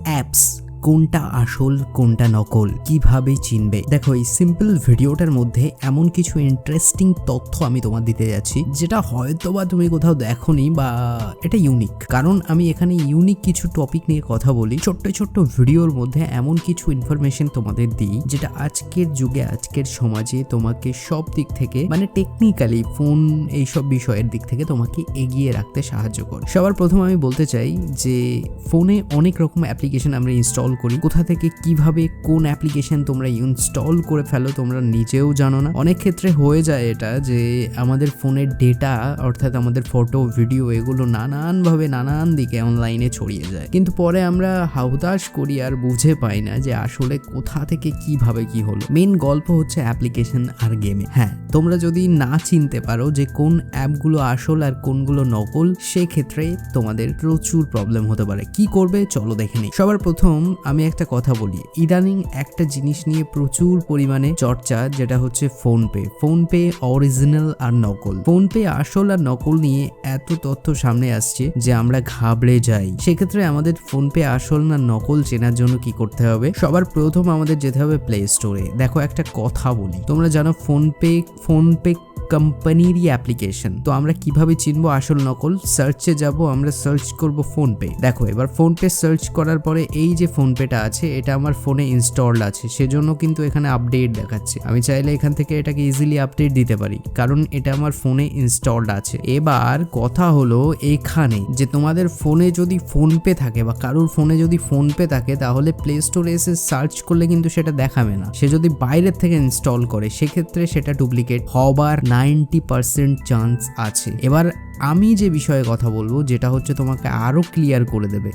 Apps কোনটা আসল কোনটা নকল কিভাবে চিনবে। দেখো, এই সিম্পল ভিডিওটার মধ্যে এমন কিছু ইন্টারেস্টিং তথ্য আমি তোমার দিতে যাচ্ছি যেটা হয়তোবা তুমি কোথাও দেখোনি, বা এটা ইউনিক। কারণ আমি এখানে ইউনিক কিছু টপিক নিয়ে কথা বলি, ছোট্ট ছোট্ট ভিডিওর মধ্যে এমন কিছু ইনফরমেশন তোমাদের দিই যেটা আজকের যুগে আজকের সমাজে তোমাকে সব দিক থেকে, মানে টেকনিক্যালি ফোন এইসব বিষয়ের দিক থেকে তোমাকে এগিয়ে রাখতে সাহায্য করে। সবার প্রথম আমি বলতে চাই যে ফোনে অনেক রকম অ্যাপ্লিকেশন আমরা ইনস্টল করি। কোথা থেকে কিভাবে কোন অ্যাপ্লিকেশন তোমরা ইনস্টল করে ফেলো তোমরা নিজেও জানো না। অনেক ক্ষেত্রে হয়ে যায় এটা যে আমাদের ফোনের ডেটা, অর্থাৎ আমাদের ফটো ভিডিও, এগুলো নানানভাবে নানান দিকে অনলাইনে ছড়িয়ে যায়, কিন্তু পরে আমরা হাউতাশ করি আর বুঝে পাই না যে আসলে কোথা থেকে কিভাবে কি হলো। মেন গল্প হচ্ছে অ্যাপ্লিকেশন আর গেমে। হ্যাঁ, তোমরা যদি না চিনতে পারো যে কোন অ্যাপগুলো আসল আর কোনগুলো নকল, সেক্ষেত্রে তোমাদের প্রচুর প্রবলেম হতে পারে। কি করবে চলো দেখে নিই। সবার প্রথম আমি একটা কথা বলি, ইদানিং একটা জিনিস নিয়ে প্রচুর পরিমাণে চর্চা, যেটা হচ্ছে ফোনপে। ফোনপে অরিজিনাল আর নকল, ফোনপে আসল আর নকল নিয়ে এত তথ্য সামনে আসছে যে আমরা ঘাবড়ে যাই। সেক্ষেত্রে আমাদের ফোনপে আসল না নকল চেনার জন্য কি করতে হবে? সবার প্রথম আমাদের যেতে হবে প্লে স্টোরে। দেখো, একটা কথা বলি, তোমরা জানো ফোনপে কোম্পানিরই অ্যাপ্লিকেশন। তো আমরা কিভাবে চিনবো আসল নকল? সার্চে যাব, আমরা সার্চ করব ফোনপে। দেখো, এবার ফোনপে সার্চ করার পরে এই যে ফোনপেটা আছে এটা আমার ফোনে ইনস্টলড আছে, সেজন্য কিন্তু এখানে আপডেট দেখাচ্ছে। আমি চাইলে এখান থেকে এটাকে ইজিলি আপডেট দিতে পারি, কারণ এটা আমার ফোনে ইনস্টলড আছে। এবার কথা হলো এখানে যে তোমাদের ফোনে যদি ফোনপে থাকে বা কারোর ফোনে যদি ফোনপে থাকে, তাহলে প্লে স্টোরে এসে সার্চ করলে কিন্তু সেটা দেখাবে না। সে যদি বাইরের থেকে ইনস্টল করে, সেক্ষেত্রে সেটা ডুপ্লিকেট হবার 90% চান্স আছে। এবার আমি যে বিষয়ে কথা বলবো, যেটা হচ্ছে তোমাকে আরো ক্লিয়ার করে দেবে,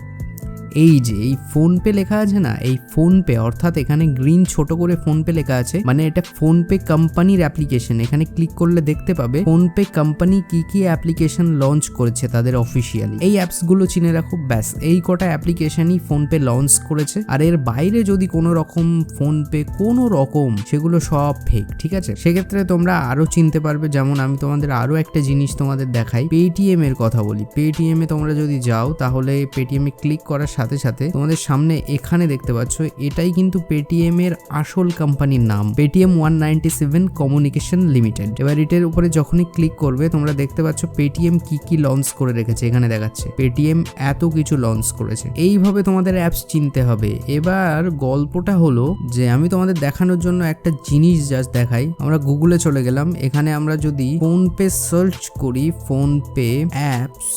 এই যে এই ফোনপে লেখা আছে না, এই ফোনপে অর্থাৎ এখানে গ্রিন ছোট করে ফোনপে লেখা আছে, মানে এটা ফোনপে কোম্পানির অ্যাপ্লিকেশন। এখানে ক্লিক করলে দেখতে পাবে ফোনপে কোম্পানি কি কি অ্যাপ্লিকেশন লঞ্চ করেছে তাদের অফিসিয়ালি। এই অ্যাপস গুলো চিনে রাখো, ব্যাস এই কটা অ্যাপ্লিকেশনই ফোনপে লঞ্চ করেছে। আর এর বাইরে যদি কোনো রকম ফোনপে কোনো রকম, সেগুলো সব ফেক, ঠিক আছে? সেক্ষেত্রে তোমরা আরো চিনতে পারবে। যেমন আমি তোমাদের আরো একটা জিনিস তোমাদের দেখাই, পেটিএম এর কথা বলি। পেটিএম এ তোমরা যদি যাও, তাহলে পেটিএম এ ক্লিক করার সাথে সাথে তোমাদের সামনে এখানে দেখতে পাচ্ছ, এটাই কিন্তু পেটিএম এর আসল কোম্পানির নাম, পেটিএম 197 কমিউনিকেশন লিমিটেড। এবার এটার উপরে যখনই ক্লিক করবে, তোমরা দেখতে পাচ্ছ পেটিএম কি কি লঞ্চ করে রেখেছে। এখানে দেখাচ্ছে পেটিএম এত কিছু লঞ্চ করেছে। এইভাবে তোমাদের অ্যাপস চিনতে হবে। এবার গল্পটা হলো যে আমি তোমাদের দেখানোর জন্য একটা জিনিস জাস্ট দেখাই। আমরা গুগলে চলে গেলাম, এখানে আমরা যদি ফোনপে সার্চ করি, ফোনপে অ্যাপস,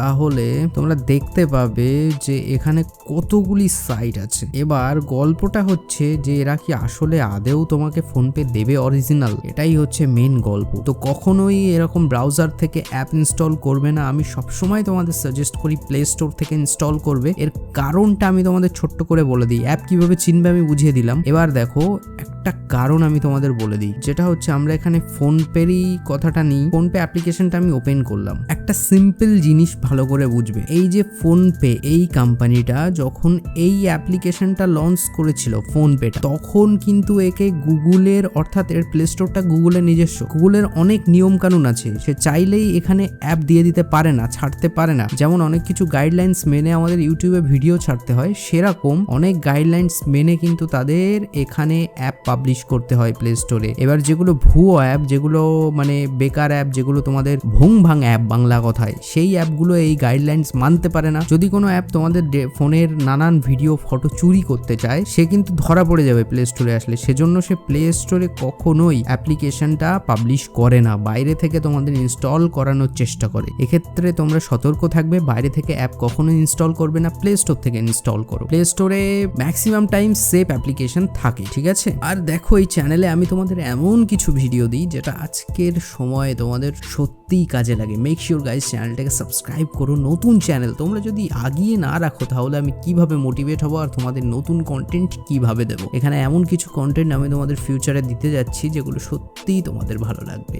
তাহলে তোমরা দেখতে পাবে যে এখানে কতগুলি সাইট আছে। এবার গল্পটা হচ্ছে যে এরা কি আসলে আদেও তোমাকে ফোনপে দেবে অরিজিনাল? এটাই হচ্ছে মেন গল্প। তো কখনোই এরকম ব্রাউজার থেকে অ্যাপ ইনস্টল করবে না। আমি সবসময় তোমাদের সাজেস্ট করি প্লে স্টোর থেকে ইনস্টল করবে। এর কারণটা আমি তোমাদের ছোট্ট করে বলে দিই। অ্যাপ কিভাবে চিনবে আমি বুঝিয়ে দিলাম। এবার দেখো, একটা কারণ আমি তোমাদের বলে দিই, যেটা হচ্ছে আমরা এখানে ফোনপেরই কথাটা নিই। ফোনপে অ্যাপ্লিকেশনটা আমি ওপেন করলাম। একটা সিম্পল জিনিস ভালো করে বুঝবে, এই যে ফোনপে এই কোম্পানিটা যখন এই অ্যাপ্লিকেশনটা লঞ্চ করেছিল ফোনপেটা, তখন কিন্তু একে গুগলের, অর্থাৎ এর প্লে স্টোরটা গুগলের নিজস্ব। গুগলের অনেক নিয়ম কানুন আছে, সে চাইলেই এখানে অ্যাপ দিয়ে দিতে পারে না, ছাড়তে পারে না। যেমন অনেক কিছু গাইডলাইন্স মেনে আমাদের ইউটিউবে ভিডিও ছাড়তে হয়, সেরকম অনেক গাইডলাইন্স মেনে কিন্তু তাদের এখানে অ্যাপ পাবলিশ করতে হয় প্লে স্টোরে। এবার যেগুলো ভুয়ো অ্যাপ, যেগুলো মানে বেকার অ্যাপ, যেগুলো তোমাদের ভুং ভাং অ্যাপ বাংলা কথায়, সেই অ্যাপগুলো এই গাইডলাইন্স মানতে পারে না। যদি কোনো অ্যাপ তোমাদের ফোনের নানান ভিডিও ফটো চুরি করতে চায়, সে কিন্তু ধরা পড়ে যাবে প্লে স্টোরে আসলে। সেজন্য সে প্লে স্টোরে কখনোই অ্যাপ্লিকেশনটা পাবলিশ করে না, বাইরে থেকে তোমাদের ইনস্টল করানোর চেষ্টা করে। এক্ষেত্রে তোমরা সতর্ক থাকবে, বাইরে থেকে অ্যাপ কখনোই ইনস্টল করবে না, প্লে স্টোর থেকে ইনস্টল করো। প্লে স্টোরে ম্যাক্সিমাম টাইম সেফ অ্যাপ্লিকেশন থাকে, ঠিক আছে? আর দেখো, এই চ্যানেলে আমি তোমাদের এমন কিছু ভিডিও দিই যেটা আজকের সময়ে তোমাদের সত্যিই কাজে লাগে। মেক শিওর গাইস চ্যানেলটাকে সাবস্ক্রাইব করো। নতুন চ্যানেল, তোমরা যদি আগিয়ে না রাখো তাহলে আমি কিভাবে মোটিভেট হবো আর তোমাদের নতুন কন্টেন্ট কিভাবে দেবো? এখানে এমন কিছু কন্টেন্ট আমি তোমাদের ফিউচারে দিতে যাচ্ছি যেগুলো সত্যিই তোমাদের ভালো লাগবে।